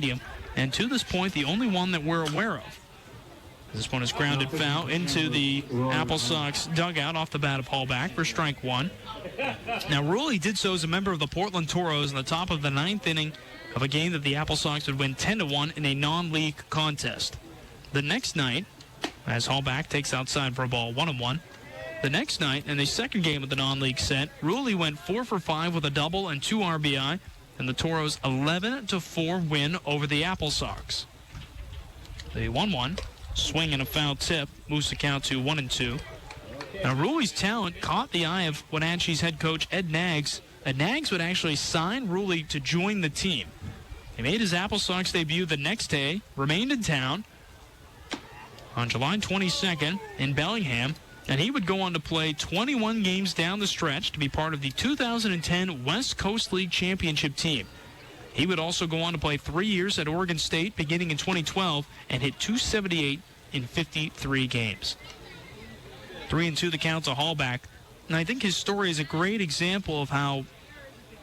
Stadium, and to this point, the only one that we're aware of. This one is grounded foul into the Apple Sox dugout off the bat of Hallback for strike one. Now, Ruley did so as a member of the Portland Toros in the top of the ninth inning of a game that the Apple Sox would win 10-1 in a non-league contest. The next night, as Hallback takes outside for a ball 1-1. The next night, in the second game of the non-league set, Ruley went 4 for 5 with a double and 2 RBI, and the Toros' 11-4 win over the Apple Sox. The 1-1. Swing and a foul tip moves the count to 1-2. Now, Ruley's talent caught the eye of Wenatchee's head coach, Ed Nags. Ed Nags would actually sign Ruley to join the team. He made his Apple Sox debut the next day, remained in town on July 22nd in Bellingham, and he would go on to play 21 games down the stretch to be part of the 2010 West Coast League Championship team. He would also go on to play 3 years at Oregon State beginning in 2012 and hit .278 in 53 games. 3-2 the count to Hallback. And I think his story is a great example of how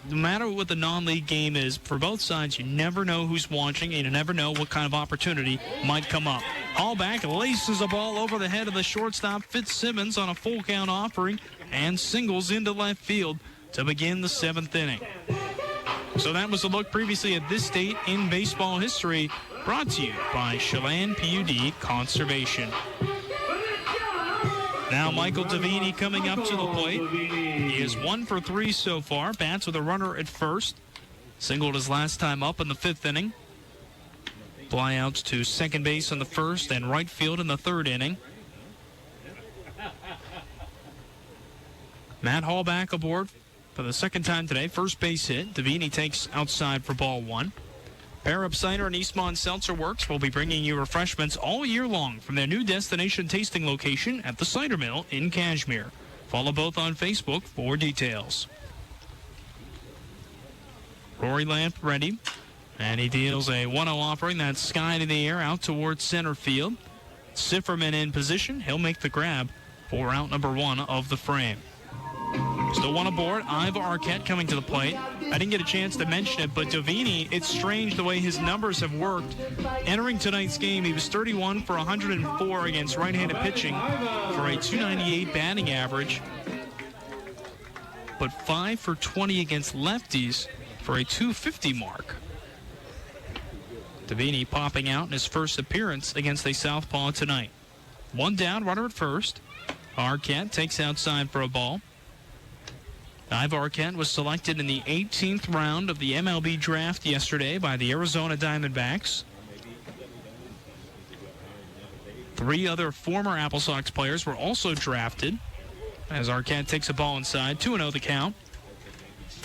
no matter what the non-league game is, for both sides, you never know who's watching and you never know what kind of opportunity might come up. Hallback laces a ball over the head of the shortstop Fitzsimmons on a full count offering and singles into left field to begin the 7th inning. So that was a look previously at this date in baseball history, brought to you by Chelan PUD Conservation. Now Michael Davini coming up to the plate. He is 1 for 3 so far. Bats with a runner at first. Singled his last time up in the 5th inning. Flyouts to second base in the 1st and right field in the 3rd inning. Matt Hallback aboard for the 2nd time today. First base hit. Davini takes outside for ball 1. Pair Up Cider and Eastmont Seltzer Works will be bringing you refreshments all year long from their new destination tasting location at the Cider Mill in Cashmere. Follow both on Facebook for details. Rory Lamp ready, and he deals a 1-0 offering that's skied in the air out towards center field. Sifferman in position. He'll make the grab for out number 1 of the frame. Still one aboard. Iva Arquette coming to the plate. I didn't get a chance to mention it, but Davini, it's strange the way his numbers have worked. Entering tonight's game, he was 31 for 104 against right-handed pitching for a .298 batting average, but 5 for 20 against lefties for a .250 mark. Davini popping out in his first appearance against a southpaw tonight. One down, runner at first. Arquette takes outside for a ball. Iva Arquette was selected in the 18th round of the MLB draft yesterday by the Arizona Diamondbacks. 3 other former Apple Sox players were also drafted as Arquette takes a ball inside. 2-0 the count.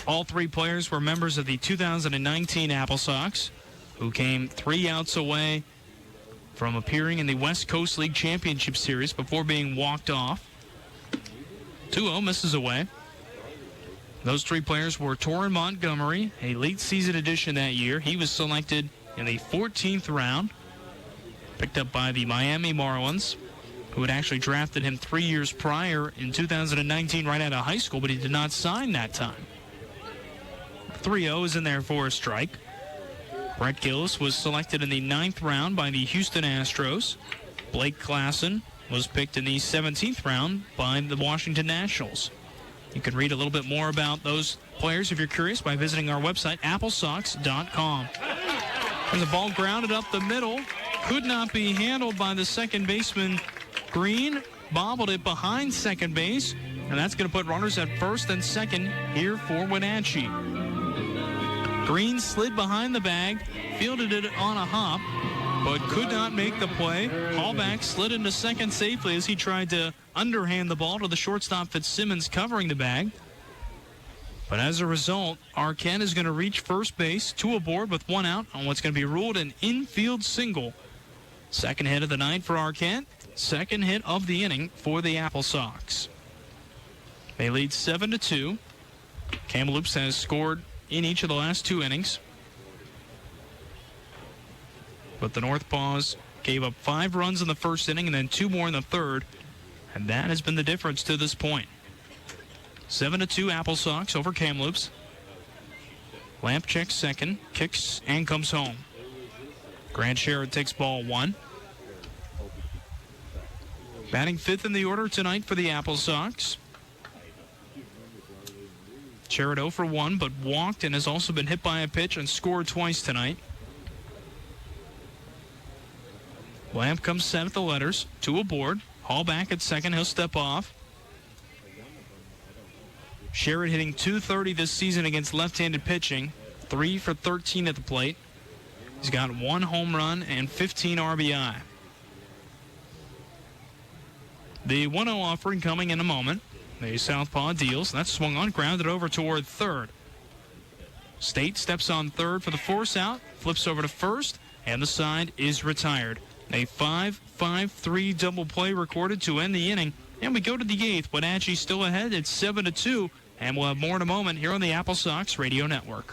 All 3 players were members of the 2019 Apple Sox, who came 3 outs away from appearing in the West Coast League Championship Series before being walked off. 2-0 misses away. Those 3 players were Torrin Montgomery, a late season addition that year. He was selected in the 14th round, picked up by the Miami Marlins, who had actually drafted him 3 years prior in 2019 right out of high school, but he did not sign that time. 3-0 is in there for a strike. Brett Gillis was selected in the 9th round by the Houston Astros. Blake Klassen was picked in the 17th round by the Washington Nationals. You can read a little bit more about those players if you're curious by visiting our website, applesox.com. There's a ball grounded up the middle. Could not be handled by the second baseman, Green. Bobbled it behind second base, and that's going to put runners at first and second here for Wenatchee. Green slid behind the bag, fielded it on a hop, but could not make the play. Hallback slid into second safely as he tried to underhand the ball to the shortstop Fitzsimmons covering the bag. But as a result, Arquette is going to reach first base, 2 aboard with 1 out on what's going to be ruled an infield single. Second hit of the night for Arquette, second hit of the inning for the Apple Sox. They lead 7-2. Kamloops has scored in each of the last 2 innings. But the Northpaws gave up 5 runs in the first inning and then 2 more in the third. And that has been the difference to this point. 7-2 Apple Sox over Kamloops. Lamp checks second, kicks, and comes home. Grant Sherrod takes ball 1. Batting 5th in the order tonight for the Apple Sox. Sherrod 0 for 1, but walked and has also been hit by a pitch and scored twice tonight. Lamp comes set at the letters. 2 aboard. Hall back at second. He'll step off. Sherrod hitting .230 this season against left-handed pitching. 3 for 13 at the plate. He's got 1 home run and 15 RBI. The 1-0 offering coming in a moment. The southpaw deals. That's swung on, grounded over toward third. State steps on third for the force out, flips over to first, and the side is retired. A 5-5-3 double play recorded to end the inning. And we go to the 8th. Wenatchee still ahead at 7-2, and we'll have more in a moment here on the Apple Sox Radio Network.